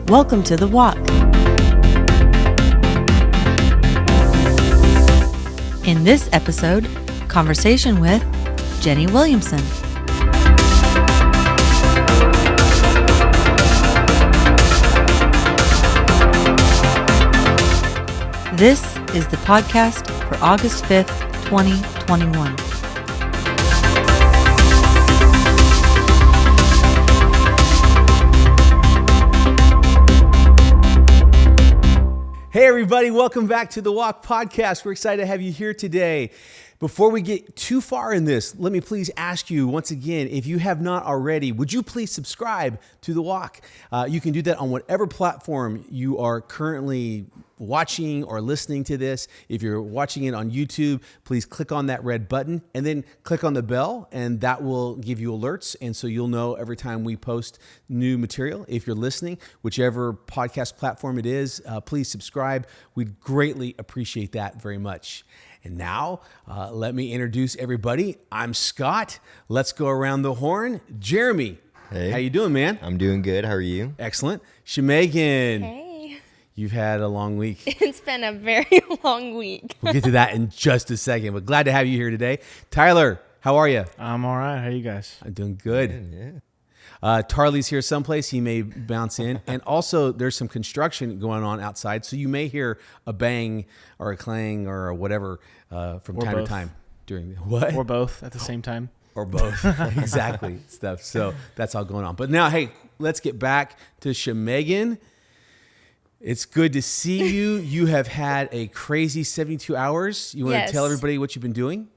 Welcome to The Walk. In this episode, conversation with Jenny Williamson. This is the podcast for August 5th, 2021. Hey everybody, welcome back to the Walk Podcast. We're excited to have you here today. Before we get too far in this, let me please ask you once again, if you have not already, would you please subscribe to the Walk? You can do that on whatever platform you are currently watching or listening to this. If you're watching it on YouTube, please click on that red button and then click on the bell, and that will give you alerts. And so you'll know every time we post new material. If you're listening, whichever podcast platform it is, please subscribe. We'd greatly appreciate that very much. And now, let me introduce everybody. I'm Scott. Let's go around the horn. Jeremy. Hey. How you doing, man? I'm doing good. How are you? Excellent. Shamaegan. Hey. You've had a long week. It's been a very long week. We'll get to that in just a second, but glad to have you here today. Tyler, how are you? I'm all right. How are you guys? I'm doing good. Yeah. Tarley's here someplace. He may bounce in. And also, there's some construction going on outside, so you may hear a bang or a clang or whatever from Or time both. to time. During what? Or both at the same time. Or both. Exactly. Stuff. So that's all going on. But now, hey, let's get back to Shamaegan. It's good to see you. You have had a crazy 72 hours. You want Yes. to tell everybody what you've been doing?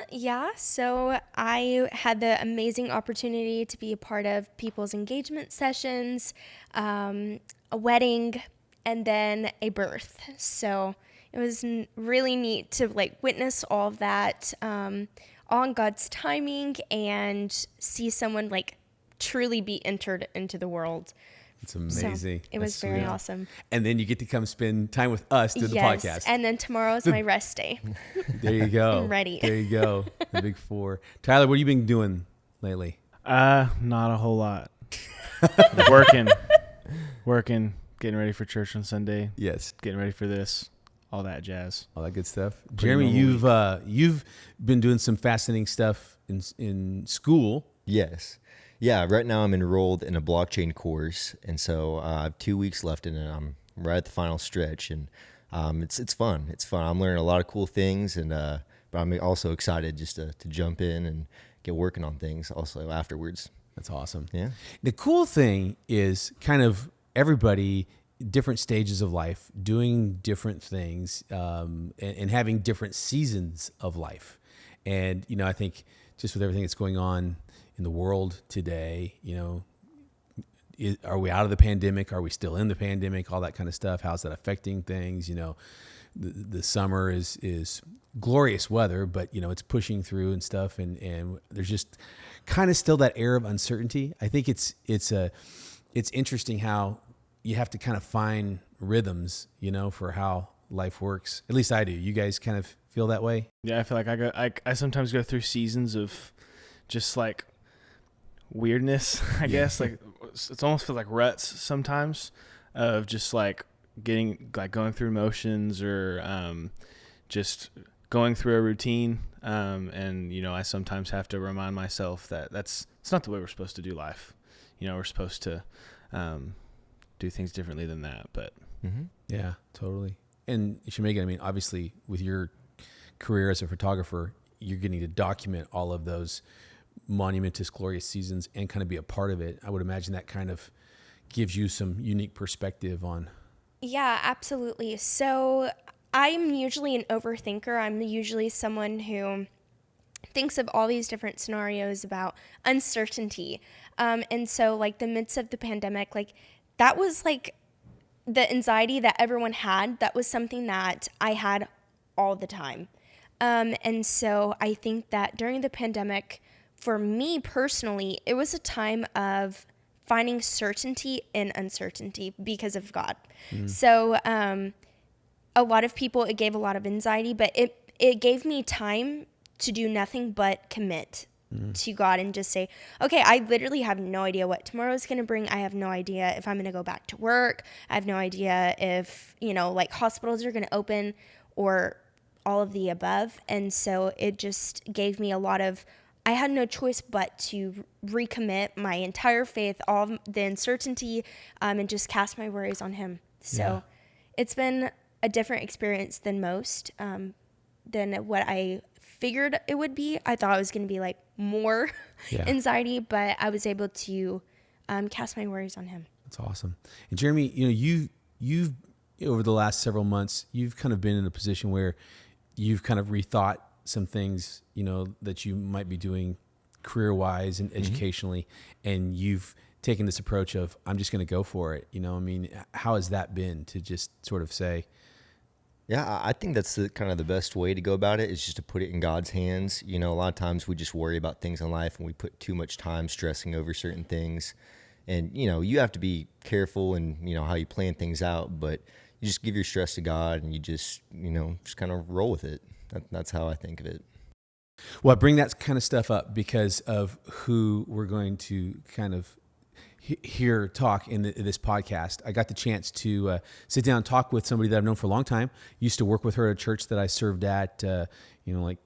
Yeah, so I had the amazing opportunity to be a part of people's engagement sessions, a wedding, and then a birth. So it was really neat to witness all of that, all on God's timing, and see someone truly be entered into the world. It's amazing. So it was That's very sweet. awesome. And then you get to come spend time with us doing the podcast. And then tomorrow's my rest day. There you go. I'm ready. There you go. The big four. Tyler, what have you been doing lately? Not a whole lot. Working, getting ready for church on Sunday, Yes. getting ready for this, all that jazz. All that good stuff. Pretty Jeremy, normal you've been doing some fascinating stuff in school. Yes. Yeah, right now I'm enrolled in a blockchain course, and so I have 2 weeks left in it. I'm right at the final stretch, and it's fun. It's fun. I'm learning a lot of cool things, and but I'm also excited just to jump in and get working on things also afterwards. That's awesome. Yeah. The cool thing is kind of everybody, different stages of life, doing different things, and having different seasons of life. And, I think just with everything that's going on in the world today, are we out of the pandemic? Are we still in the pandemic? All that kind of stuff. How's that affecting things? The summer is glorious weather, but it's pushing through and stuff. And there's just kind of still that air of uncertainty. I think it's interesting how you have to kind of find rhythms, for how life works. At least I do. You guys kind of feel that way? Yeah, I feel like I sometimes go through seasons of just weirdness, I guess. It's almost feels like ruts sometimes of just going through motions or just going through a routine. And I sometimes have to remind myself that it's not the way we're supposed to do life. We're supposed to do things differently than that. But Yeah, totally. And Shamaegan, obviously with your career as a photographer, you're getting to document all of those monumentous, glorious seasons and kind of be a part of it. I would imagine that kind of gives you some unique perspective on. Yeah, absolutely. So I'm usually an overthinker. I'm usually someone who thinks of all these different scenarios about uncertainty. And so the midst of the pandemic, that was the anxiety that everyone had. That was something that I had all the time. And so I think that during the pandemic, for me personally, it was a time of finding certainty in uncertainty because of God. So a lot of people, it gave a lot of anxiety, but it gave me time to do nothing but commit to God and just say, okay, I literally have no idea what tomorrow is going to bring. I have no idea if I'm going to go back to work. I have no idea if, like hospitals are going to open or all of the above. And so it just gave me I had no choice but to recommit my entire faith, all the uncertainty, and just cast my worries on him. So it's been a different experience than most, than what I figured it would be. I thought it was going to be like more anxiety, but I was able to cast my worries on him. That's awesome. And Jeremy, you've over the last several months, you've kind of been in a position where you've kind of rethought some things, that you might be doing career-wise and educationally, and you've taken this approach of, I'm just going to go for it. How has that been to just sort of say? Yeah, I think that's kind of the best way to go about it, is just to put it in God's hands. A lot of times we just worry about things in life and we put too much time stressing over certain things. And, you have to be careful in, how you plan things out, but you just give your stress to God and you just kind of roll with it. That's how I think of it. Well, I bring that kind of stuff up because of who we're going to kind of hear talk in this podcast. I got the chance to sit down and talk with somebody that I've known for a long time. Used to work with her at a church that I served at, like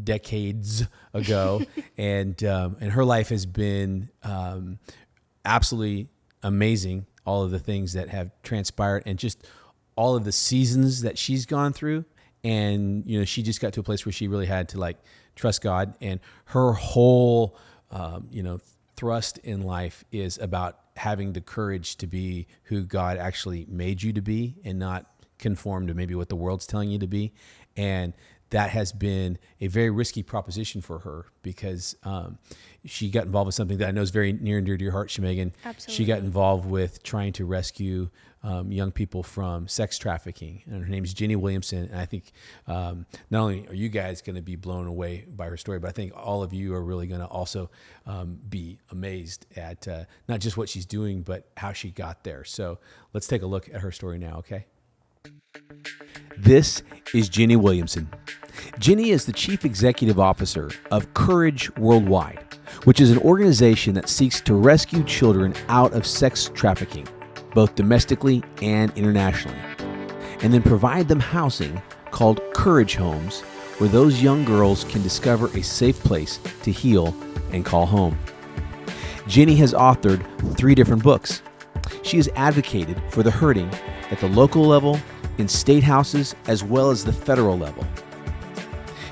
decades ago, and her life has been absolutely amazing. All of the things that have transpired, and just all of the seasons that she's gone through. And, she just got to a place where she really had to trust God, and her whole, thrust in life is about having the courage to be who God actually made you to be and not conform to maybe what the world's telling you to be. And that has been a very risky proposition for her, because she got involved with something that I know is very near and dear to your heart, Shamaegan. Absolutely. She got involved with trying to rescue young people from sex trafficking. And her name is Jenny Williamson. And I think not only are you guys going to be blown away by her story, but I think all of you are really going to also be amazed at not just what she's doing, but how she got there. So let's take a look at her story now, okay? This is Jenny Williamson. Jenny is the Chief Executive Officer of Courage Worldwide, which is an organization that seeks to rescue children out of sex trafficking, both domestically and internationally, and then provide them housing called Courage Homes, where those young girls can discover a safe place to heal and call home. Jenny has authored 3 different books. She has advocated for the hurting at the local level, in state houses, as well as the federal level.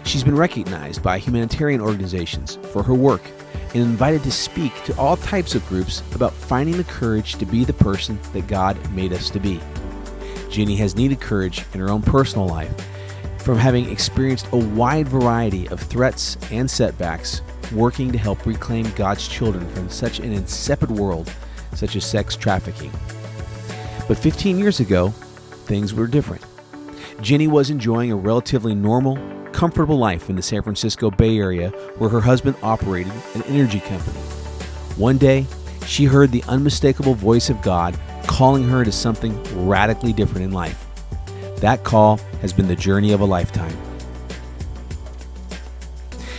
She's been recognized by humanitarian organizations for her work and invited to speak to all types of groups about finding the courage to be the person that God made us to be. Jenny has needed courage in her own personal life from having experienced a wide variety of threats and setbacks, working to help reclaim God's children from such an insipid world such as sex trafficking. But 15 years ago, things were different. Jenny was enjoying a relatively normal, comfortable life in the San Francisco Bay Area, where her husband operated an energy company. One day, she heard the unmistakable voice of God calling her to something radically different in life. That call has been the journey of a lifetime.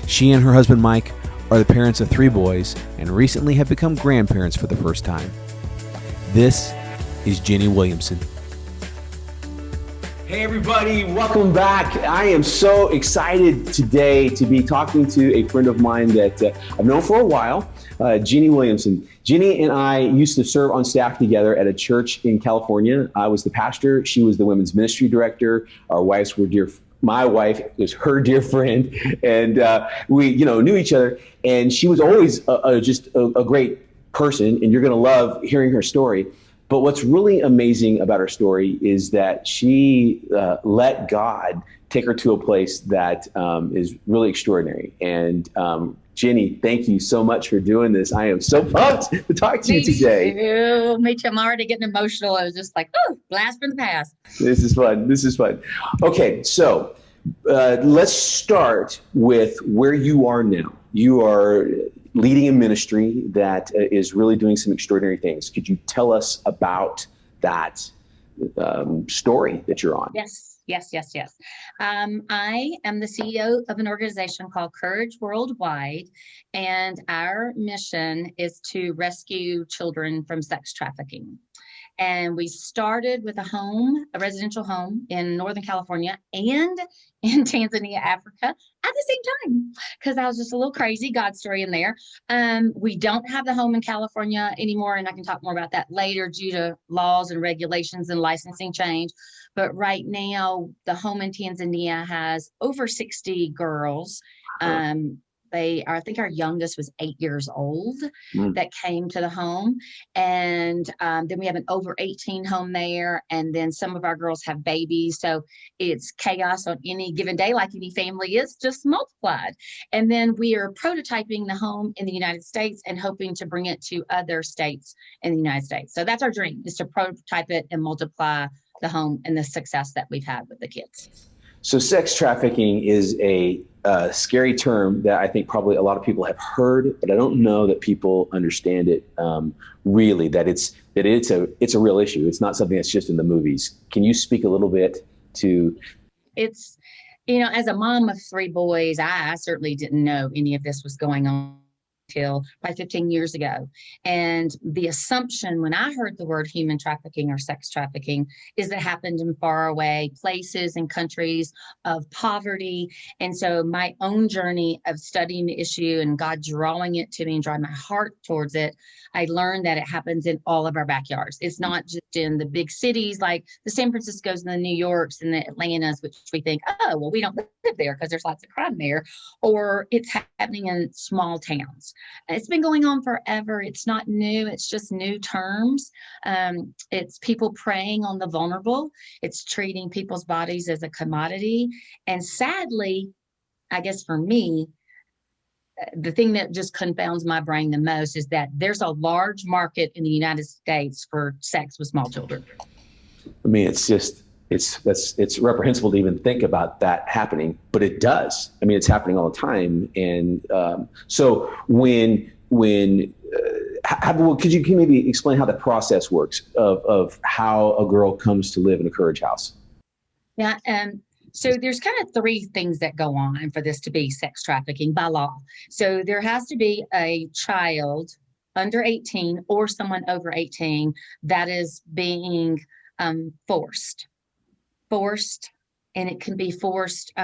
She and her husband Mike are the parents of 3 boys and recently have become grandparents for the first time. This is Jenny Williamson. Hey everybody, welcome back. I am so excited today to be talking to a friend of mine that I've known for a while, Jenny Williamson. Jenny and I used to serve on staff together at a church in California. I was the pastor, she was the women's ministry director. Our wives were my wife was her dear friend, and we knew each other, and she was always just a great person, and you're going to love hearing her story. But what's really amazing about her story is that she let God take her to a place that is really extraordinary. And Jenny, thank you so much for doing this. I am so pumped to talk to you today. Me too. I'm already getting emotional. I was just like, oh, blast from the past. This is fun. Okay, so let's start with where you are now. You are leading a ministry that is really doing some extraordinary things. Could you tell us about that story that you're on? Yes. Yes, yes, yes. I am the CEO of an organization called Courage Worldwide, and our mission is to rescue children from sex trafficking. And we started with a residential home in Northern California and in Tanzania, Africa at the same time, because I was just a little crazy. God story in there. We don't have the home in California anymore, and I can talk more about that later due to laws and regulations and licensing change. But right now, the home in Tanzania has over 60 girls. I think our youngest was 8 years old that came to the home. And then we have an over 18 home there. And then some of our girls have babies. So it's chaos on any given day, like any family is, just multiplied. And then we are prototyping the home in the United States and hoping to bring it to other states in the United States. So that's our dream, is to prototype it and multiply the home and the success that we've had with the kids. So sex trafficking is a scary term that I think probably a lot of people have heard, but I don't know that people understand it really, that it's a real issue. It's not something that's just in the movies. Can you speak a little bit to? It's, as a mom of 3 boys, I certainly didn't know any of this was going on until probably 15 years ago. And the assumption when I heard the word human trafficking or sex trafficking is that it happened in faraway places and countries of poverty. And so my own journey of studying the issue and God drawing it to me and drawing my heart towards it, I learned that it happens in all of our backyards. It's not just in the big cities like the San Franciscos and the New Yorks and the Atlantas, which we think, oh, well, we don't live there because there's lots of crime there, or it's happening in small towns. It's been going on forever. It's not new. It's just new terms. It's people preying on the vulnerable. It's treating people's bodies as a commodity. And sadly, I guess for me, the thing that just confounds my brain the most is that there's a large market in the United States for sex with small children. I mean, it's reprehensible to even think about that happening, but it does. I mean, it's happening all the time. And so can you maybe explain how the process works of how a girl comes to live in a Courage house? Yeah. So there's kind of 3 things that go on for this to be sex trafficking by law. So there has to be a child under 18 or someone over 18 that is being forced, and it can be forced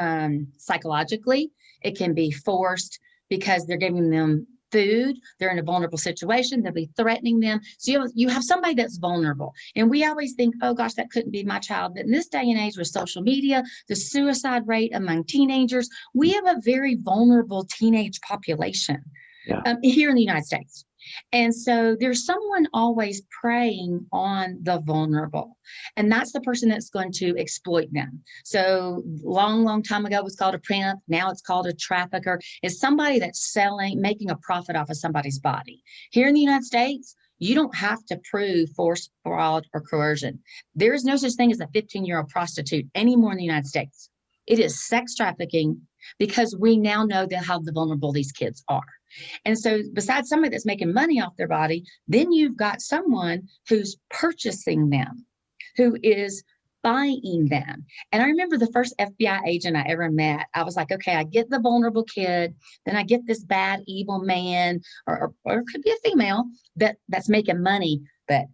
psychologically. It can be forced because they're giving them food. They're in a vulnerable situation. They'll be threatening them. So you have somebody that's vulnerable. And we always think, oh gosh, that couldn't be my child. But in this day and age with social media, the suicide rate among teenagers, we have a very vulnerable teenage population here in the United States. And so there's someone always preying on the vulnerable. And that's the person that's going to exploit them. So long time ago, it was called a pimp. Now it's called a trafficker. It's somebody that's making a profit off of somebody's body. Here in the United States, you don't have to prove force, fraud, or coercion. There is no such thing as a 15-year-old prostitute anymore in the United States. It is sex trafficking because we now know how vulnerable these kids are. And so besides somebody that's making money off their body, then you've got someone who's purchasing them, who is buying them. And I remember the first FBI agent I ever met, I was like, okay, I get the vulnerable kid, then I get this bad, evil man, or it could be a female that's making money. But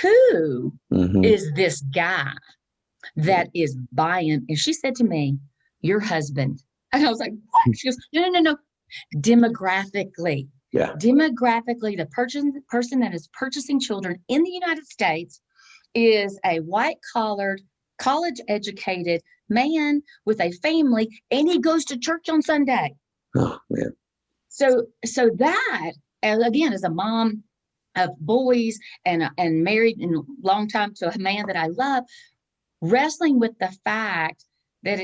who is this guy that is buying? And she said to me, your husband. And I was like, what? She goes, no. Demographically, the person that is purchasing children in the United States is a white-collared, college-educated man with a family, and he goes to church on Sunday. Oh, man. So that, again, as a mom of boys and married in a long time to a man that I love, wrestling with the fact that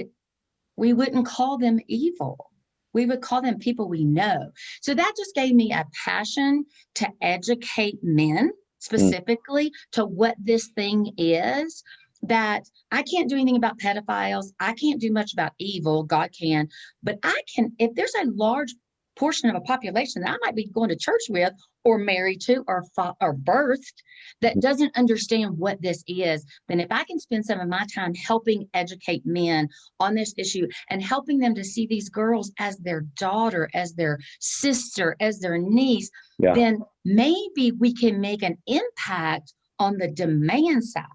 we wouldn't call them evil. We would call them people we know. So that just gave me a passion to educate men specifically to what this thing is, that I can't do anything about pedophiles. I can't do much about evil. God can. But I can, if there's a large portion of a population that I might be going to church with or married to or birthed that doesn't understand what this is. Then if I can spend some of my time helping educate men on this issue and helping them to see these girls as their daughter, as their sister, as their niece, then maybe we can make an impact on the demand side.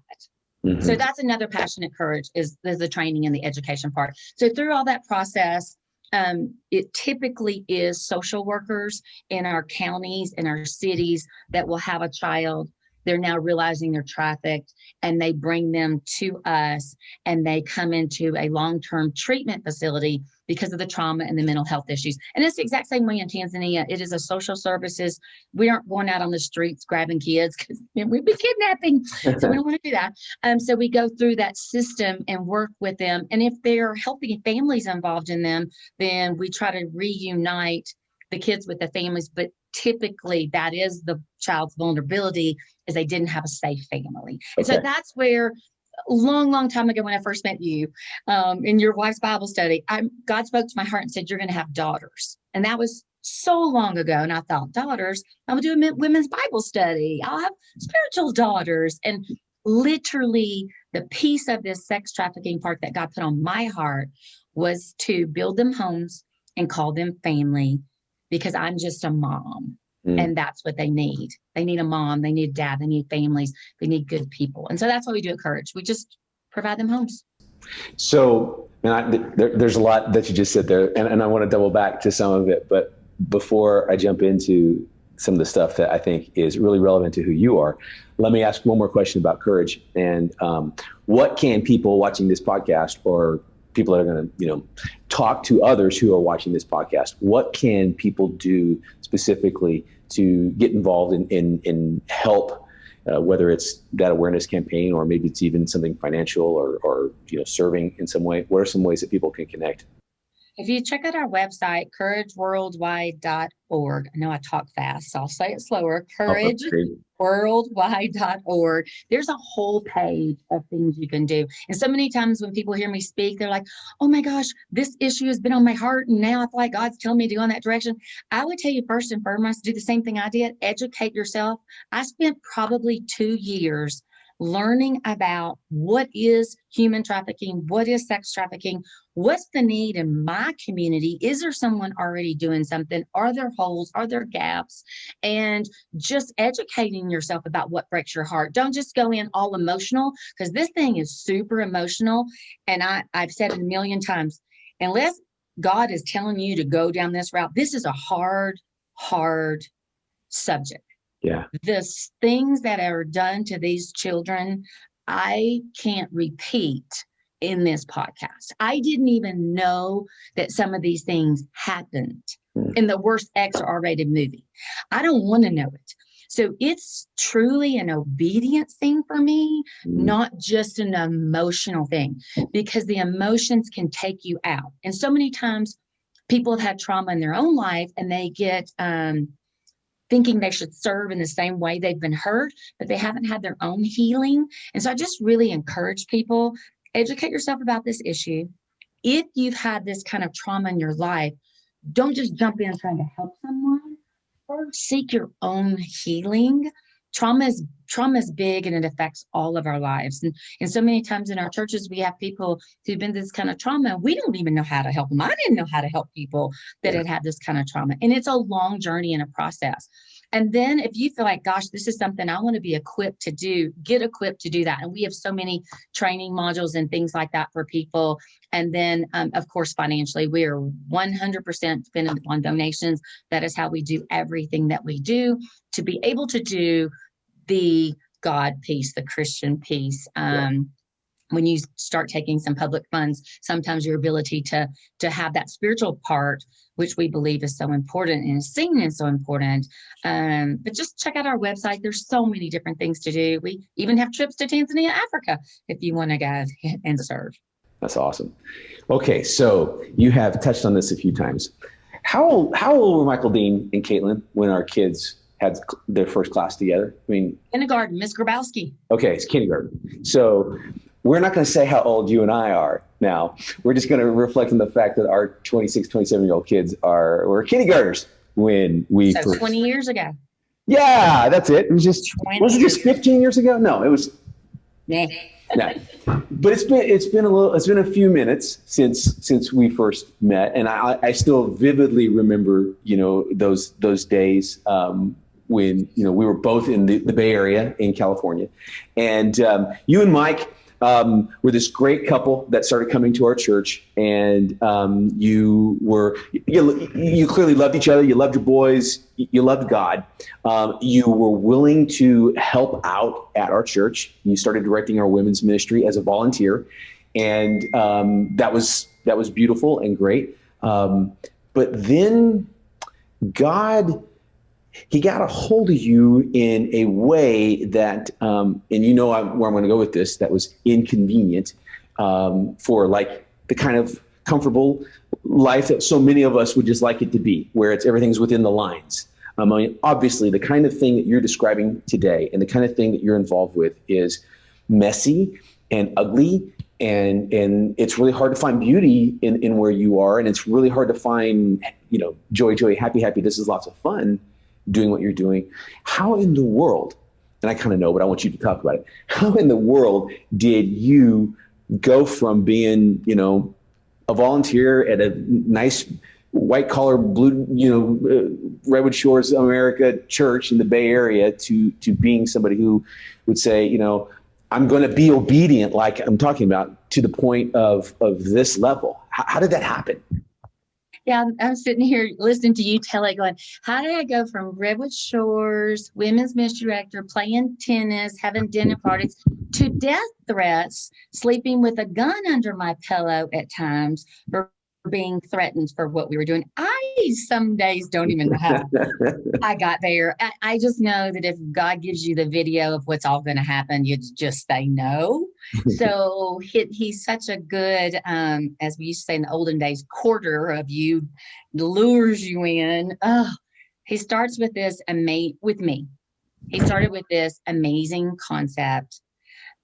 So that's another passionate courage is the training and the education part. So through all that process, it typically is social workers in our counties, in our cities that will have a child. They're now realizing they're trafficked and they bring them to us and they come into a long-term treatment facility because of the trauma and the mental health issues. And it's the exact same way in Tanzania. It is a social services. We aren't going out on the streets grabbing kids because we'd be kidnapping. So we don't want to do that. So we go through that system and work with them. And if there are healthy families involved in them, then we try to reunite the kids with the families. But typically that is the child's vulnerability, is they didn't have a safe family. And so that's where long time ago when I first met you in your wife's Bible study, God spoke to my heart and said, you're going to have daughters. And that was so long ago. And I thought, daughters, I'm going to do a women's Bible study. I'll have spiritual daughters. And literally the piece of this sex trafficking part that God put on my heart was to build them homes and call them family, because I'm just a mom. And that's what they need. They need a mom, they need a dad, they need families, they need good people. And so that's what we do at Courage. We just provide them homes. So, there's a lot that you just said there, and I want to double back to some of it. But before I jump into some of the stuff that I think is really relevant to who you are, let me ask one more question about Courage. And what can people watching this podcast, or people that are going to, talk to others who are watching this podcast, what can people do specifically to get involved in help, whether it's that awareness campaign, or maybe it's even something financial or serving in some way? What are some ways that people can connect? If you check out our website, courageworldwide.org. I know I talk fast, so I'll say it slower. Courageworldwide.org. There's a whole page of things you can do. And so many times when people hear me speak, they're like, oh my gosh, this issue has been on my heart, and now I feel like God's telling me to go in that direction. I would tell you first and foremost, do the same thing I did. Educate yourself. I spent probably 2 years learning about what is human trafficking, what is sex trafficking, what's the need in my community, is there someone already doing something, are there holes, are there gaps, and just educating yourself about what breaks your heart. Don't just go in all emotional, because this thing is super emotional. And I've said it a million times, unless God is telling you to go down this route, this is a hard subject. Yeah. The things that are done to these children, I can't repeat in this podcast. I didn't even know that some of these things happened in the worst X or R-rated movie. I don't want to know it. So it's truly an obedience thing for me, not just an emotional thing, because the emotions can take you out. And so many times people have had trauma in their own life, and they get thinking they should serve in the same way they've been hurt, but they haven't had their own healing. And so I just really encourage people, educate yourself about this issue. If you've had this kind of trauma in your life, don't just jump in trying to help someone. First, seek your own healing. Trauma is big, and it affects all of our lives. And so many times in our churches, we have people who've been through this kind of trauma. We don't even know how to help them. I didn't know how to help people that had this kind of trauma. And it's a long journey and a process. And then if you feel like, gosh, this is something I want to be equipped to do, get equipped to do that. And we have so many training modules and things like that for people. And then, of course, financially, we are 100% dependent on donations. That is how we do everything that we do, to be able to do the God piece, the Christian piece. When you start taking some public funds, sometimes your ability to have that spiritual part, which we believe is so important, and singing is so important. But just check out our website. There's so many different things to do. We even have trips to Tanzania, Africa, if you want to go and serve. That's awesome. Okay, so you have touched on this a few times. How old were Michael Dean and Caitlin when our kids had their first class together? I mean, Kindergarten, Miss Grabowski. Okay, it's kindergarten. So we're not going to say how old you and I are now. We're just going to reflect on the fact that our 26, 27-year-old kids were kindergartners when we So first. 20 years ago. Yeah, that's it. It was just, 20 was it just years. 15 years ago? No, it was. Nah. No. But it's been a few minutes since we first met, and I still vividly remember, those days when we were both in the Bay Area in California, and you and Mike were this great couple that started coming to our church, and you clearly loved each other. You loved your boys. You loved God. You were willing to help out at our church. You started directing our women's ministry as a volunteer, and that was beautiful and great. But then God, he got a hold of you in a way that, and where I'm going to go with this, that was inconvenient for like the kind of comfortable life that so many of us would just like it to be, where everything's within the lines. I mean, obviously, the kind of thing that you're describing today and the kind of thing that you're involved with is messy and ugly, and it's really hard to find beauty in where you are, and it's really hard to find, joy, happy. This is lots of fun doing what you're doing. How in the world, and I kind of know, but I want you to talk about it. How in the world did you go from being, a volunteer at a nice white collar blue, Redwood Shores, America church in the Bay Area to being somebody who would say, I'm going to be obedient, like I'm talking about, to the point of this level? How did that happen? Yeah, I'm sitting here listening to you tell it, going, how did I go from Redwood Shores, women's ministry director, playing tennis, having dinner parties, to death threats, sleeping with a gun under my pillow at times, or being threatened for what we were doing? I some days don't even know how I got there. I just know that if God gives you the video of what's all going to happen, you just say no. So he's such a good, as we used to say in the olden days, quarter of you, lures you in. Oh, he starts with this with me. He started with this amazing concept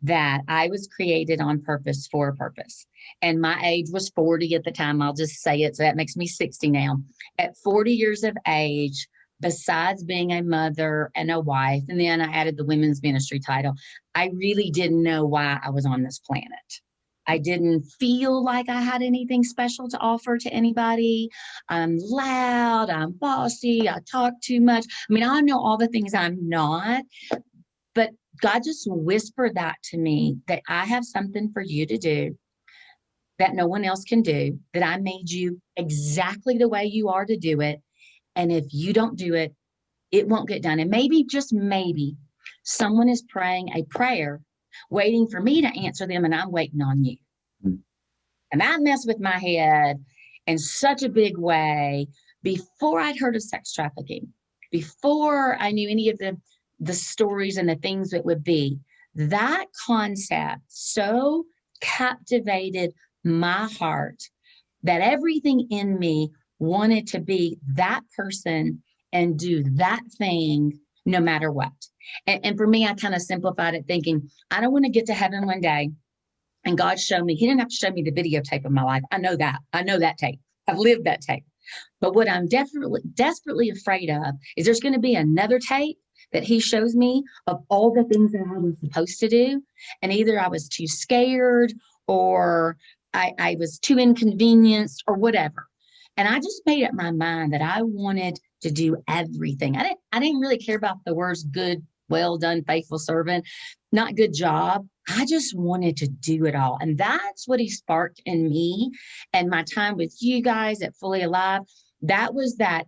that I was created on purpose for a purpose. And my age was 40 at the time. I'll just say it. So that makes me 60 now. At 40 years of age, besides being a mother and a wife, and then I added the women's ministry title, I really didn't know why I was on this planet. I didn't feel like I had anything special to offer to anybody. I'm loud, I'm bossy, I talk too much. I mean, I know all the things I'm not, but God just whispered that to me, that I have something for you to do that no one else can do, that I made you exactly the way you are to do it. And if you don't do it, it won't get done. And maybe, just maybe, someone is praying a prayer, waiting for me to answer them, and I'm waiting on you. And that messed with my head in such a big way before I'd heard of sex trafficking, before I knew any of the stories and the things that would be. That concept so captivated my heart that everything in me wanted to be that person and do that thing no matter what. And for me, I kind of simplified it, thinking, I don't want to get to heaven one day and God showed me. He didn't have to show me the videotape of my life. I know that tape. I've lived that tape. But what I'm desperately afraid of is there's going to be another tape that he shows me of all the things that I was supposed to do. And either I was too scared, or I was too inconvenienced, or whatever. And I just made up my mind that I wanted to do everything. I didn't really care about the words good, well done, faithful servant, not good job. I just wanted to do it all. And that's what he sparked in me. And my time with you guys at Fully Alive, that was that.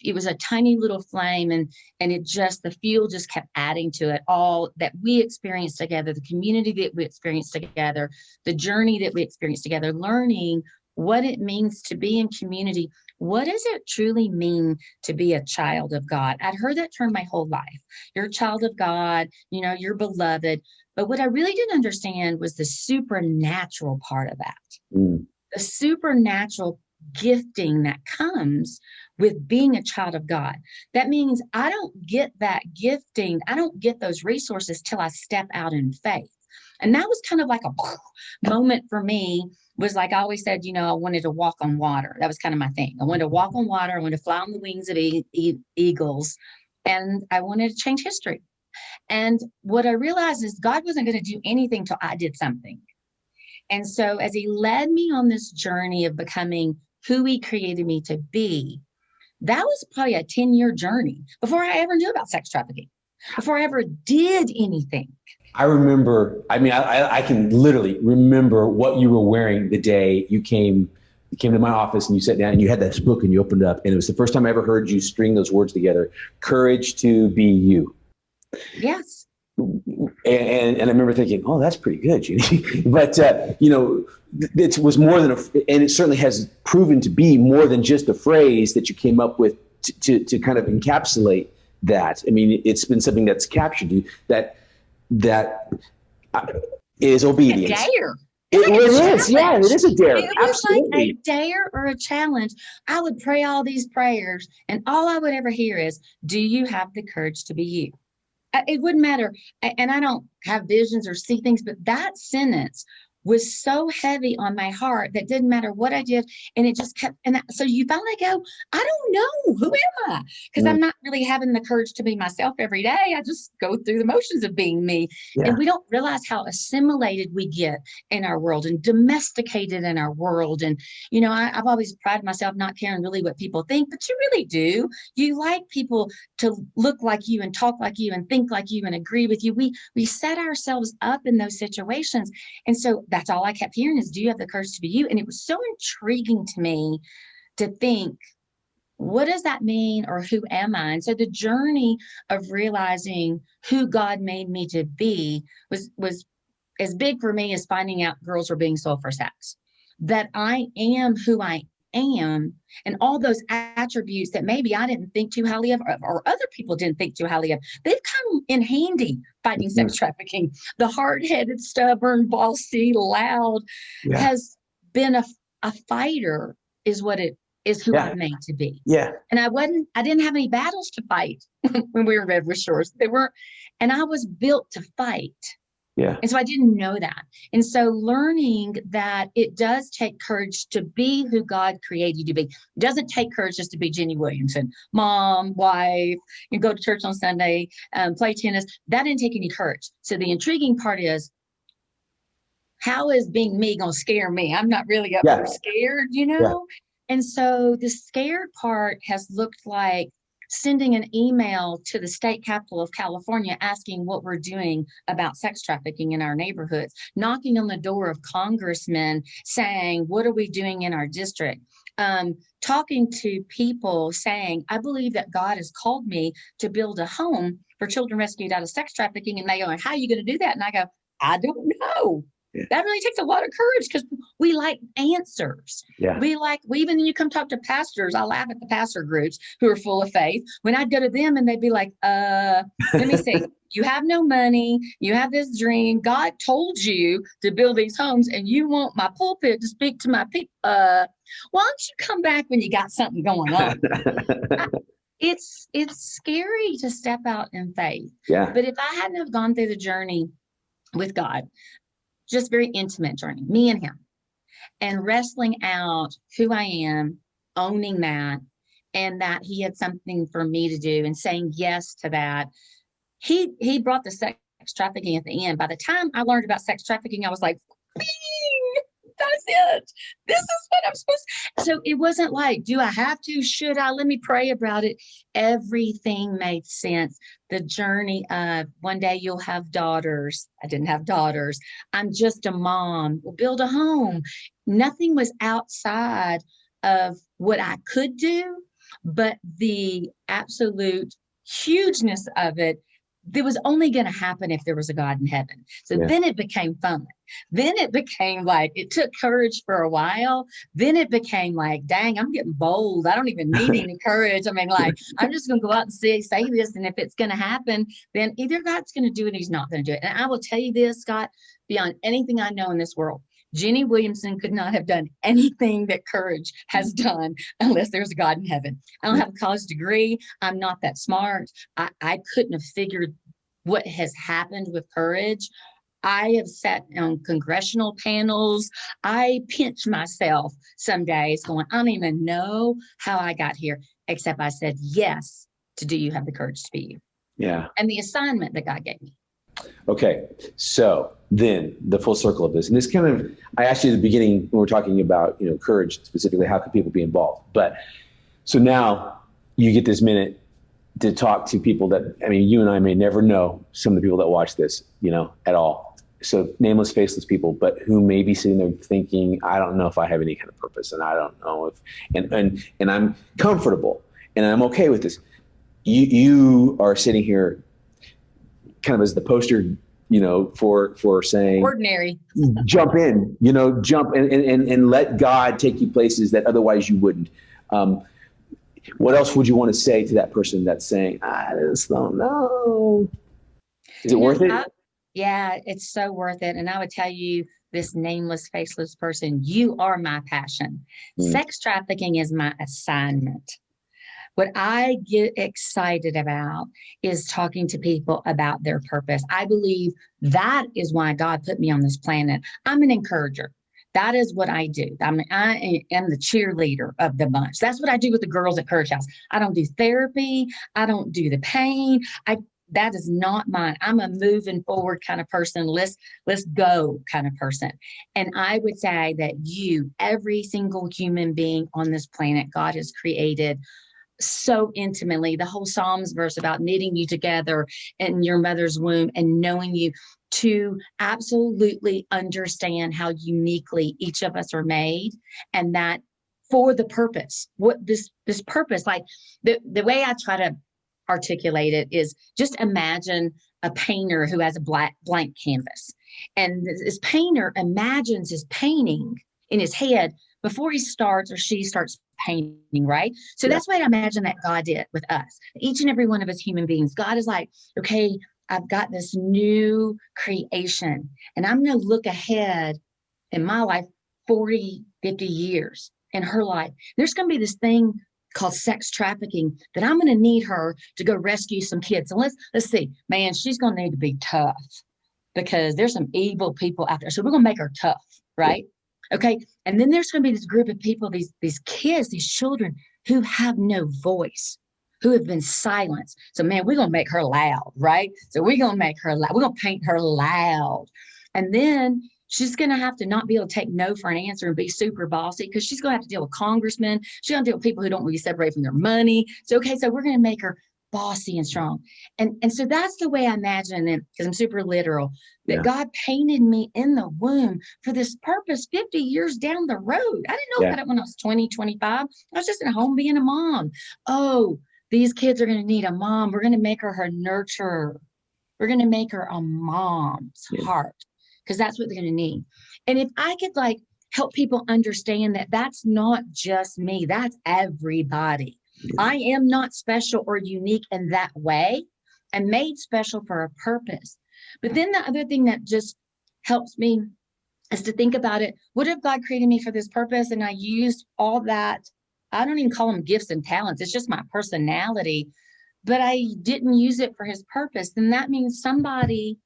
It was a tiny little flame, and it just, the fuel just kept adding to it all that we experienced together, the community that we experienced together, the journey that we experienced together, learning what it means to be in community. What does it truly mean to be a child of God? I'd heard that term my whole life. You're a child of God, you're beloved. But what I really didn't understand was the supernatural part of that. The supernatural gifting that comes with being a child of God. That means I don't get that gifting. I don't get those resources till I step out in faith. And that was kind of like a moment for me. Was like I always said, I wanted to walk on water. That was kind of my thing. I wanted to walk on water. I wanted to fly on the wings of eagles. And I wanted to change history. And what I realized is God wasn't going to do anything till I did something. And so as he led me on this journey of becoming who he created me to be, that was probably a 10-year journey before I ever knew about sex trafficking, before I ever did anything. I remember, I can literally remember what you were wearing the day you came to my office and you sat down and you had this book and you opened up, and it was the first time I ever heard you string those words together, courage to be you. Yes. And I remember thinking, oh, that's pretty good, Jenny. But, it was more than and it certainly has proven to be more than just a phrase that you came up with to kind of encapsulate that. I mean, it's been something that's captured you, that is obedience. A dare. It is. Yeah, it is a dare. It was Absolutely. like a dare or a challenge. I would pray all these prayers, and all I would ever hear is, do you have the courage to be you? It wouldn't matter. And I don't have visions or see things, but that sentence was so heavy on my heart that didn't matter what I did. And it just kept, so you finally go, I don't know, who am I? Because I'm not really having the courage to be myself every day. I just go through the motions of being me. Yeah. And we don't realize how assimilated we get in our world and domesticated in our world. And, I've always prided myself not caring really what people think, but you really do. You like people to look like you and talk like you and think like you and agree with you. We set ourselves up in those situations. And so that's all I kept hearing is, do you have the courage to be you? And it was so intriguing to me to think, what does that mean, or who am I? And so the journey of realizing who God made me to be was as big for me as finding out girls were being sold for sex. That I am who I am, and all those attributes that maybe I didn't think too highly of, or other people didn't think too highly of, they've come in handy fighting sex trafficking. The hard-headed, stubborn, bossy, loud has been a fighter, is what it is, who I'm made to be. Yeah. And I didn't have any battles to fight when we were in Redwood Shores. They weren't, and I was built to fight. Yeah. And so I didn't know that. And so learning that it does take courage to be who God created you to be. It doesn't take courage just to be Jenny Williamson, mom, wife, you go to church on Sunday, play tennis. That didn't take any courage. So the intriguing part is, how is being me going to scare me? I'm not really up for scared, Yeah. And so the scared part has looked like sending an email to the state capital of California asking what we're doing about sex trafficking in our neighborhoods, knocking on the door of congressmen saying, what are we doing in our district? Talking to people saying, I believe that God has called me to build a home for children rescued out of sex trafficking. And they go, how are you going to do that? And I go, I don't know. Yeah. That really takes a lot of courage, because we like answers. Yeah. Even when you come talk to pastors, I laugh at the pastor groups who are full of faith. When I'd go to them and they'd be like, let me see, you have no money, you have this dream, God told you to build these homes, and you want my pulpit to speak to my people. Why don't you come back when you got something going on? It's scary to step out in faith. Yeah. But if I hadn't have gone through the journey with God, just very intimate journey, me and him, and wrestling out who I am, owning that, and that he had something for me to do, and saying yes to that. He brought the sex trafficking at the end. By the time I learned about sex trafficking, I was like, bing, that's it. This is what I'm supposed to. So it wasn't like, do I have to? Should I? Let me pray about it. Everything made sense. The journey of one day you'll have daughters. I didn't have daughters. I'm just a mom. We'll build a home. Nothing was outside of what I could do, but the absolute hugeness of it, it was only going to happen if there was a God in heaven. So then it became fun. Then it became like, it took courage for a while. Then it became like, dang, I'm getting bold. I don't even need any courage. I mean, like, I'm just going to go out and say this. And if it's going to happen, then either God's going to do it or he's not going to do it. And I will tell you this, Scott, beyond anything I know in this world, Jenny Williamson could not have done anything that courage has done unless there's a God in heaven. I don't have a college degree. I'm not that smart. I couldn't have figured what has happened with courage I have sat on congressional panels. I pinch myself some days going, I don't even know how I got here, except I said yes to Do You Have the Courage to Be You? Yeah. And the assignment that God gave me. Okay. So then the full circle of this, and this kind of, I asked you at the beginning when we're talking about, courage specifically, how can people be involved? But so now you get this minute to talk to people that, you and I may never know some of the people that watch this, at all. So nameless, faceless people, but who may be sitting there thinking, I don't know if I have any kind of purpose, and I don't know if, and I'm comfortable and I'm okay with this. You are sitting here kind of as the poster, for saying Ordinary. jump in, jump and let God take you places that otherwise you wouldn't. What else would you want to say to that person that's saying, I just don't know? Is it worth it? Yeah, it's so worth it. And I would tell you, this nameless, faceless person, you are my passion. Sex trafficking is my assignment. What I get excited about is talking to people about their purpose. I believe that is why God put me on this planet. I'm an encourager. That is what I do. I am the cheerleader of the bunch. That's what I do with the girls at Courage House. I don't do therapy. I don't do the pain. That is not mine. I'm a moving forward kind of person. Let's go kind of person. And I would say that every single human being on this planet, God has created so intimately. The whole Psalms verse about knitting you together in your mother's womb and knowing you, to absolutely understand how uniquely each of us are made, and that for the purpose, what this purpose, like the way I try to articulate it is, just imagine a painter who has a blank canvas, and this painter imagines his painting in his head before he starts or she starts painting, right? So that's what I imagine that God did with us, each and every one of us human beings. God is like, okay, I've got this new creation, and I'm going to look ahead in my life 40, 50 years in her life. There's going to be this thing called sex trafficking that I'm going to need her to go rescue some kids. And let's see, man, she's going to need to be tough because there's some evil people out there. So we're going to make her tough, right? Okay. And then there's going to be this group of people, these kids, these children who have no voice, who have been silenced. So, man, we're going to make her loud, right? So we're going to make her loud. We're going to paint her loud. And then she's going to have to not be able to take no for an answer and be super bossy, because she's going to have to deal with congressmen. She's going to deal with people who don't really separate from their money. So, okay, so we're going to make her bossy and strong. And so that's the way I imagine it, because I'm super literal, that God painted me in the womb for this purpose 50 years down the road. I didn't know about it when I was 20, 25. I was just at home being a mom. Oh, these kids are going to need a mom. We're going to make her nurturer. We're going to make her a mom's heart, because that's what they're going to need. And if I could help people understand that that's not just me, that's everybody. I am not special or unique in that way. I'm made special for a purpose. But then the other thing that just helps me is to think about it. What if God created me for this purpose, and I used all that? I don't even call them gifts and talents. It's just my personality, but I didn't use it for his purpose. Then that means somebody's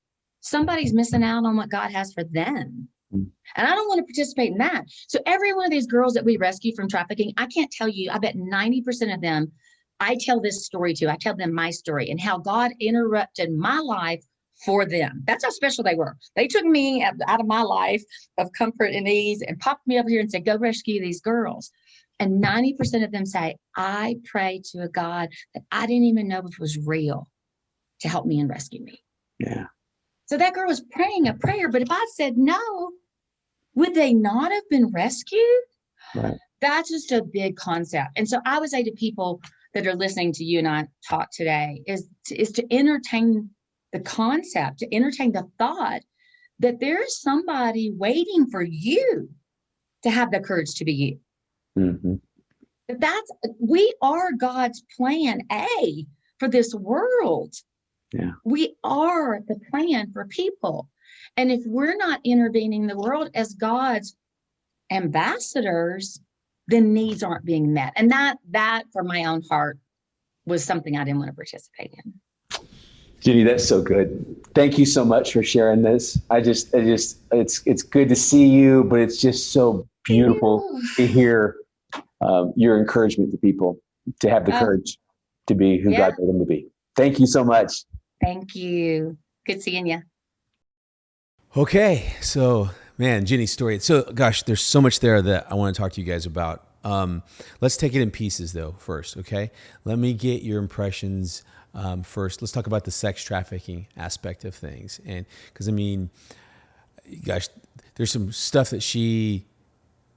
missing out on what God has for them. And I don't want to participate in that. So every one of these girls that we rescue from trafficking, I can't tell you, I bet 90% of them, I tell this story to. I tell them my story and how God interrupted my life for them. That's how special they were. They took me out of my life of comfort and ease and popped me up here and said, go rescue these girls. And 90% of them say, I pray to a God that I didn't even know if was real to help me and rescue me. Yeah. So that girl was praying a prayer, but if I said no, would they not have been rescued? Right. That's just a big concept. And so I would say to people that are listening to you and I talk today is to entertain the concept, to entertain the thought that there is somebody waiting for you to have the courage to be you. Mm-hmm. We are God's plan A for this world. Yeah. We are the plan for people. And if we're not intervening in the world as God's ambassadors, then needs aren't being met. And that for my own heart was something I didn't want to participate in. Jenny, that's so good. Thank you so much for sharing this. It's good to see you, but it's just so beautiful to hear your encouragement to people to have the courage to be who God made them to be. Thank you so much. Thank you. Good seeing you. Okay, so man, Jenny's story. So gosh, there's so much there that I want to talk to you guys about. Let's take it in pieces though first, okay? Let me get your impressions first. Let's talk about the sex trafficking aspect of things. And because I mean, gosh, there's some stuff that she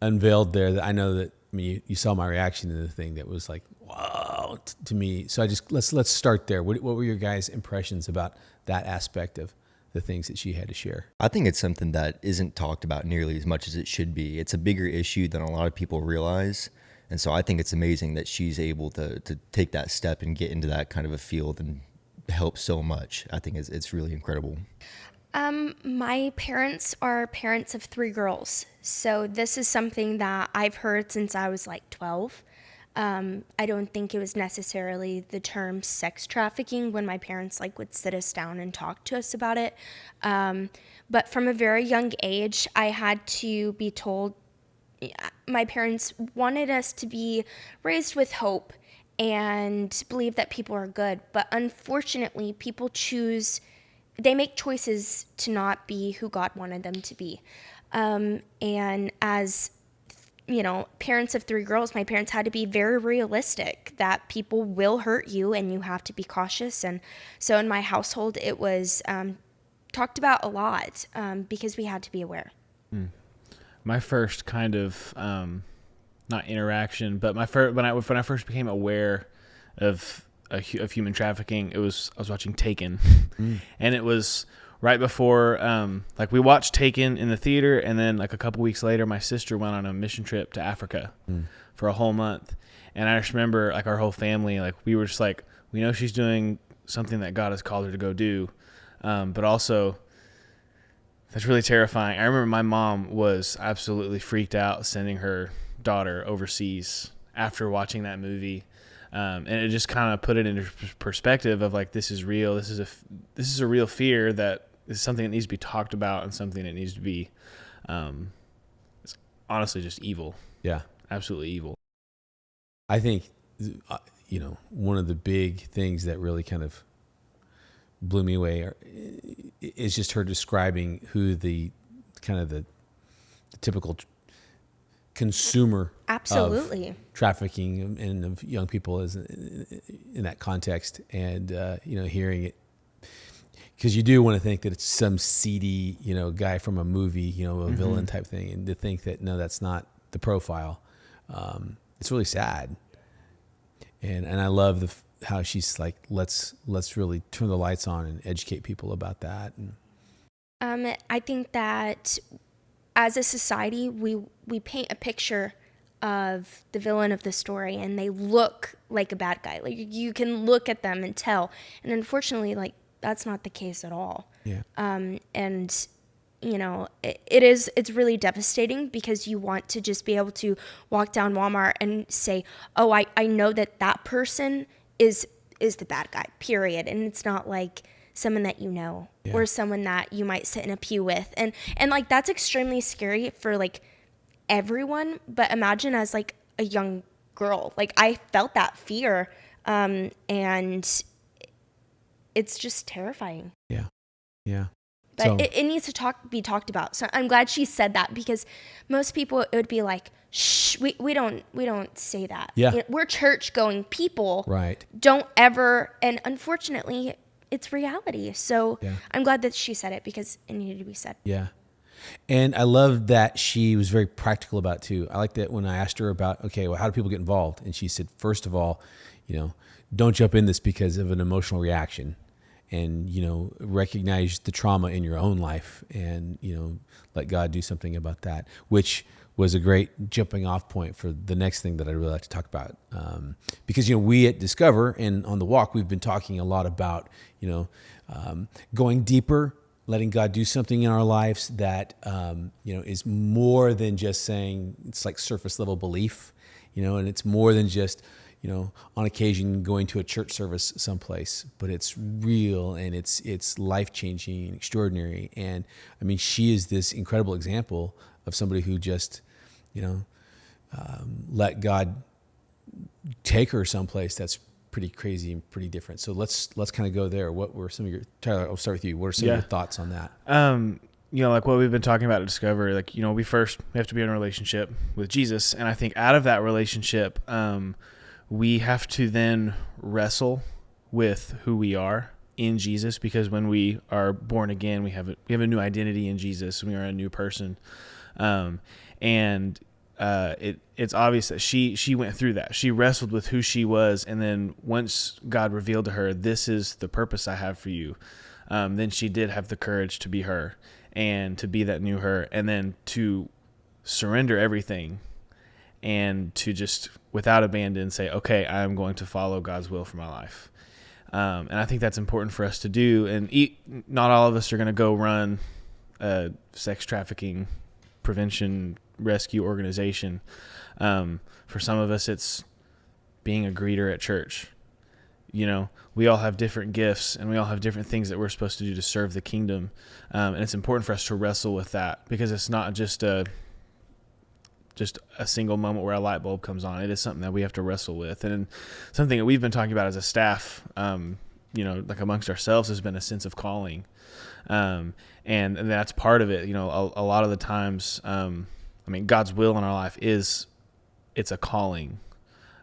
unveiled there that I know that, I mean, you saw my reaction to the thing that was like, wow, to me. So let's start there. What were your guys' impressions about that aspect of the things that she had to share? I think it's something that isn't talked about nearly as much as it should be. It's a bigger issue than a lot of people realize. And so I think it's amazing that she's able to take that step and get into that kind of a field and help so much. I think it's really incredible. My parents are parents of 3 girls. So this is something that I've heard since I was like 12. I don't think it was necessarily the term sex trafficking when my parents like would sit us down and talk to us about it. But from a very young age, I had to be told, my parents wanted us to be raised with hope and believe that people are good. But unfortunately, they make choices to not be who God wanted them to be. And as parents of 3 girls, my parents had to be very realistic that people will hurt you and you have to be cautious. And so in my household, it was talked about a lot because we had to be aware. My first kind of, not interaction, but when I first became aware of human trafficking, I was watching Taken, and it was right before, like we watched Taken in the theater, and then like a couple weeks later, my sister went on a mission trip to Africa for a whole month, and I just remember like our whole family, like we were just like, we know she's doing something that God has called her to go do, but also that's really terrifying. I remember my mom was absolutely freaked out sending her daughter overseas after watching that movie. And it just kind of put it into perspective of like, this is real. This is a real fear that is something that needs to be talked about and something that needs to be, it's honestly just evil. Yeah. Absolutely evil. I think, one of the big things that really kind of blew me away is just her describing who the typical consumer Absolutely. of trafficking and of young people is in that context, and hearing it, because you do want to think that it's some seedy guy from a movie, a villain type thing, and to think that no, that's not the profile. It's really sad, and I love how she's like, let's really turn the lights on and educate people about that. And I think that as a society, we paint a picture of the villain of the story, and they look like a bad guy. Like you can look at them and tell. And unfortunately, like that's not the case at all. Yeah. It's really devastating because you want to just be able to walk down Walmart and say, oh, I know that person is the bad guy, period. And it's not like someone that or someone that you might sit in a pew with. And like, that's extremely scary for like everyone, but imagine as like a young girl, like I felt that fear. And it's just terrifying. Yeah. Yeah. But so, it needs to be talked about. So I'm glad she said that, because most people, it would be like, shh, we don't say that. Yeah. We're church going people. Right. Don't ever, and unfortunately it's reality. So yeah. I'm glad that she said it, because it needed to be said. Yeah. And I love that she was very practical about it too. I like that when I asked her about, okay, well, how do people get involved? And she said, first of all, don't jump in this because of an emotional reaction. And, recognize the trauma in your own life and, let God do something about that, which was a great jumping off point for the next thing that I'd really like to talk about. Because, we at Discover and on the walk, we've been talking a lot about, going deeper, letting God do something in our lives that, is more than just saying it's like surface level belief, and it's more than just, on occasion going to a church service someplace, but it's real and it's life-changing and extraordinary. And I mean, she is this incredible example of somebody who just, let God take her someplace that's pretty crazy and pretty different. So let's kind of go there. What were some of your, Tyler, I'll start with you. What are some of your thoughts on that? Like what we've been talking about at Discover, like, we have to be in a relationship with Jesus. And I think out of that relationship, we have to then wrestle with who we are in Jesus, because when we are born again, we have a new identity in Jesus. We are a new person. It's obvious that she went through that. She wrestled with who she was. And then once God revealed to her, this is the purpose I have for you. Then she did have the courage to be her and to be that new her, and then to surrender everything and to just without abandon say, okay, I am going to follow God's will for my life. And I think that's important for us to do. And not all of us are going to go run a sex trafficking prevention rescue organization. For some of us, it's being a greeter at church. We all have different gifts and we all have different things that we're supposed to do to serve the kingdom. And it's important for us to wrestle with that, because it's not just a single moment where a light bulb comes on. It is something that we have to wrestle with. And something that we've been talking about as a staff, like amongst ourselves, has been a sense of calling. And that's part of it. A lot of the times, God's will in our life it's a calling.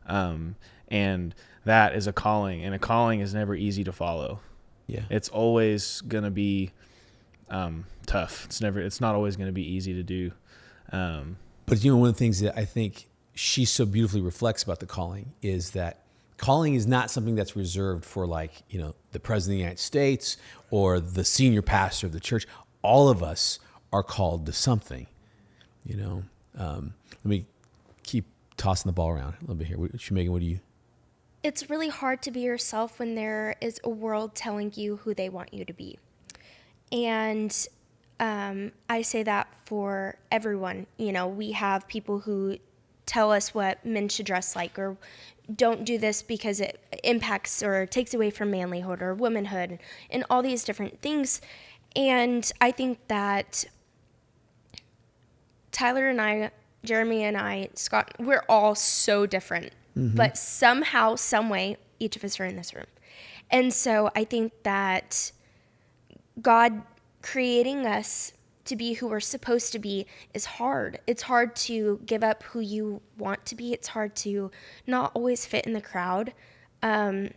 And that is a calling, and a calling is never easy to follow. Yeah. It's always going to be tough. It's not always going to be easy to do. But one of the things that I think she so beautifully reflects about the calling is that calling is not something that's reserved for the president of the United States or the senior pastor of the church. All of us are called to something, Let me keep tossing the ball around a little bit here. Shamaegan, what do you? It's really hard to be yourself when there is a world telling you who they want you to be. And I say that for everyone. We have people who tell us what men should dress like, or don't do this because it impacts or takes away from manlyhood or womanhood, and all these different things. And I think that Tyler and I, Jeremy and I, Scott, we're all so different. Mm-hmm. But somehow, some way, each of us are in this room. And so I think that God creating us to be who we're supposed to be is hard. It's hard to give up who you want to be. It's hard to not always fit in the crowd. And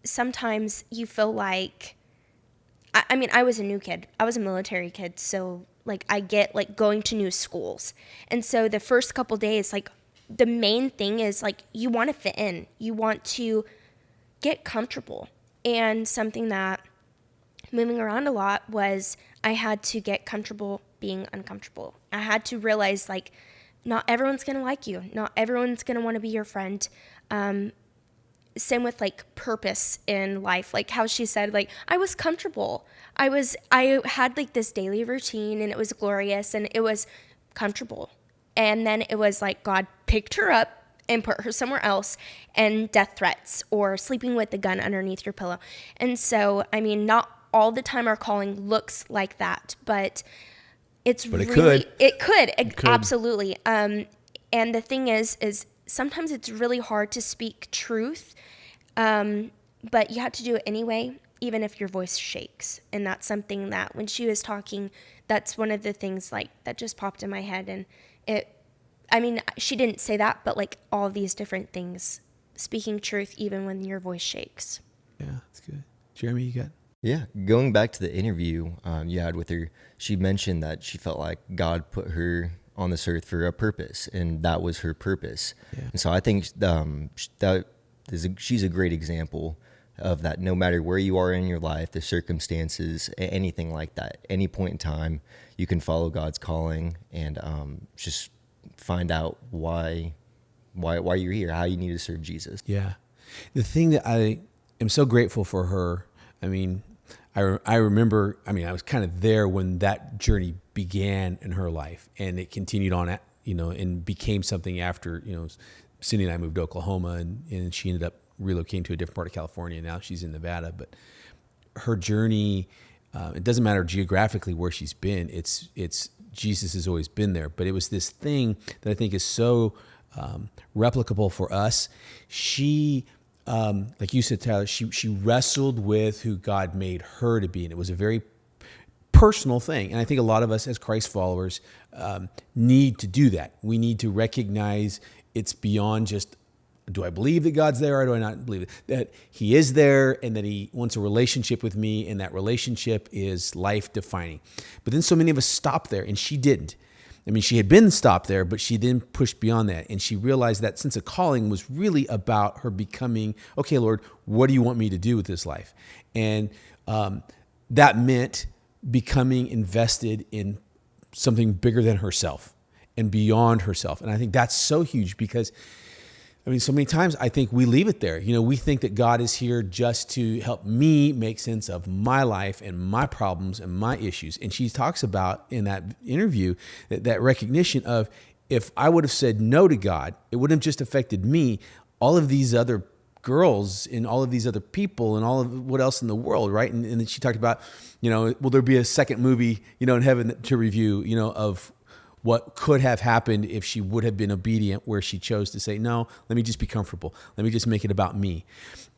sometimes you feel like, I was a new kid. I was a military kid. So I get going to new schools. And so the first couple days, the main thing is you want to fit in. You want to get comfortable. And something that moving around a lot was I had to get comfortable being uncomfortable. I had to realize not everyone's going to like you. Not everyone's going to want to be your friend. Same with purpose in life. How she said, I was comfortable. I had this daily routine and it was glorious and it was comfortable. And then it was God picked her up and put her somewhere else, and death threats or sleeping with the gun underneath your pillow. And so, not all the time our calling looks like that, but it could. Absolutely. And the thing is sometimes it's really hard to speak truth, but you have to do it anyway, even if your voice shakes. And that's something that when she was talking, that's one of the things that just popped in my head. And she didn't say that, but all these different things, speaking truth even when your voice shakes. Yeah, that's good. Jeremy, you got? Yeah, going back to the interview you had with her, she mentioned that she felt like God put her on this earth for a purpose, and that was her purpose. Yeah. And so I think she's a great example of that. No matter where you are in your life, the circumstances, anything like that, any point in time, you can follow God's calling and just find out why you're here, how you need to serve Jesus. Yeah. The thing that I am so grateful for her, I remember, I was kind of there when that journey began in her life, and it continued on, and became something after, Cindy and I moved to Oklahoma, and she ended up relocating to a different part of California. Now she's in Nevada, but her journey, it doesn't matter geographically where she's been. It's Jesus has always been there, but it was this thing that I think is so replicable for us. She, like you said, Tyler, she wrestled with who God made her to be, and it was a very personal thing. And I think a lot of us as Christ followers need to do that. We need to recognize it's beyond just, do I believe that God's there or do I not believe it? That he is there and that he wants a relationship with me, and that relationship is life-defining. But then so many of us stop there, and she didn't. I mean, she had been stopped there, but she didn't push beyond that. And she realized that sense of calling was really about her becoming, okay, Lord, what do you want me to do with this life? And that meant becoming invested in something bigger than herself and beyond herself. And I think that's so huge because, I mean, so many times I think we leave it there. You know, we think that God is here just to help me make sense of my life and my problems and my issues. And she talks about in that interview that recognition of, if I would have said no to God, it wouldn't have just affected me, all of these other girls and all of these other people and all of what else in the world, right? And then she talked about, you know, will there be a second movie, you know, in heaven to review, you know, of what could have happened if she would have been obedient, where she chose to say, no, let me just be comfortable. Let me just make it about me.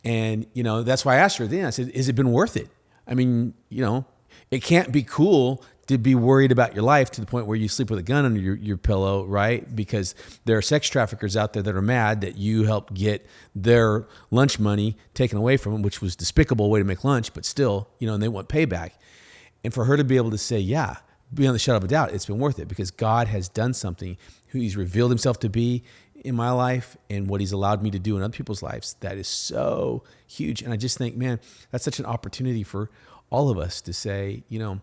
And, you know, that's why I asked her then, I said, has it been worth it? I mean, you know, it can't be cool to be worried about your life to the point where you sleep with a gun under your pillow, right? Because there are sex traffickers out there that are mad that you helped get their lunch money taken away from them, which was a despicable way to make lunch, but still, you know, and they want payback. And for her to be able to say, yeah, beyond the shadow of a doubt, it's been worth it because God has done something, who he's revealed himself to be in my life and what he's allowed me to do in other people's lives. That is so huge. And I just think, man, that's such an opportunity for all of us to say, you know,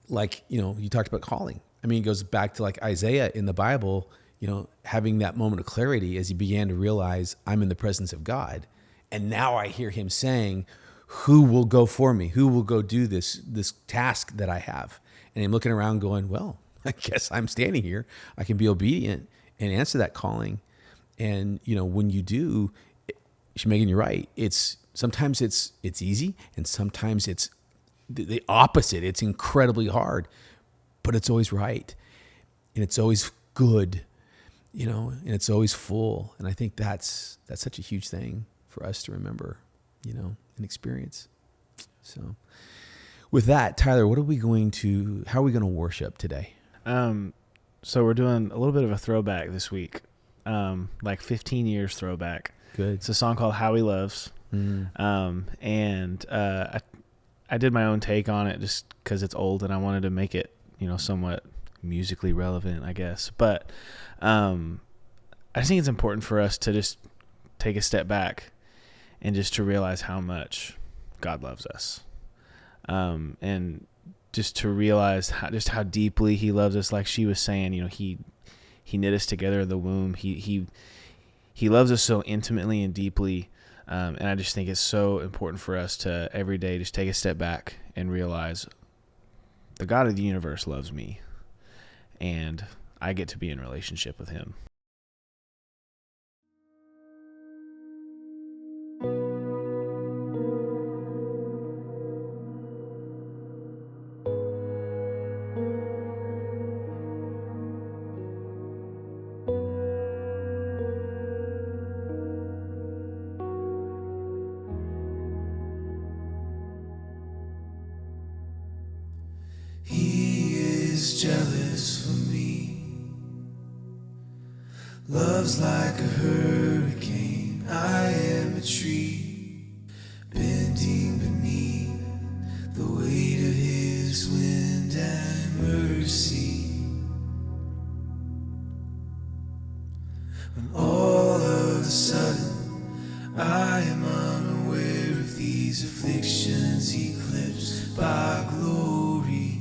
like, you know, you talked about calling. I mean, it goes back to like Isaiah in the Bible, you know, having that moment of clarity as he began to realize I'm in the presence of God. And now I hear him saying, who will go for me? Who will go do this task that I have? And I'm looking around going, well, I guess I'm standing here. I can be obedient and answer that calling. And, you know, when you do, Shamaegan, you're right. Sometimes it's easy, and sometimes it's the opposite. It's incredibly hard, but it's always right. And it's always good, you know, and it's always full. And I think that's such a huge thing for us to remember, you know, and experience. So with that, Tyler, how are we going to worship today? So we're doing a little bit of a throwback this week, like 15 years throwback. Good. It's a song called How He Loves. And I did my own take on it just because it's old and I wanted to make it, you know, somewhat musically relevant, I guess. But I think it's important for us to just take a step back and just to realize how much God loves us. And just to realize how deeply he loves us. Like she was saying, you know, he knit us together in the womb. He loves us so intimately and deeply. And I just think it's so important for us to every day just take a step back and realize the God of the universe loves me and I get to be in relationship with him. He is jealous for me, loves like a hurricane. I am a tree bending beneath the weight of his wind and mercy. When all of a sudden I am unaware of these afflictions eclipsed by glory,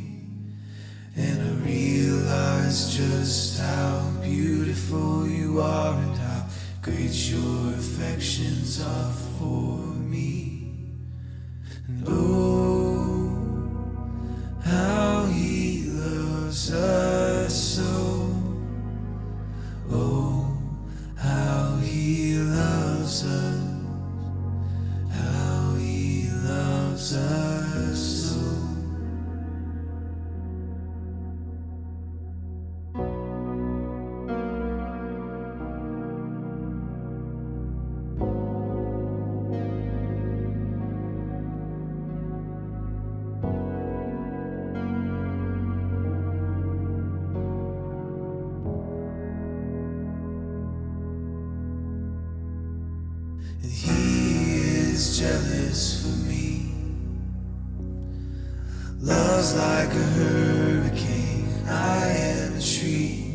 and I realize just how beautiful you are and how great your affections are for me. And oh, how he loves us so. Oh, was like a hurricane. I am a tree,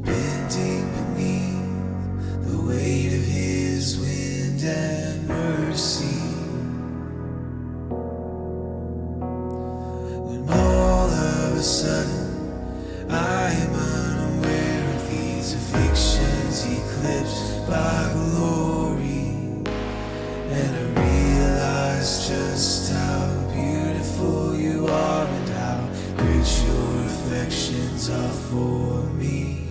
bending beneath the weight of his wind and mercy. When all of a sudden I am unaware of these afflictions eclipsed by glory, and I realize just how beautiful you are and how great your affections are for me.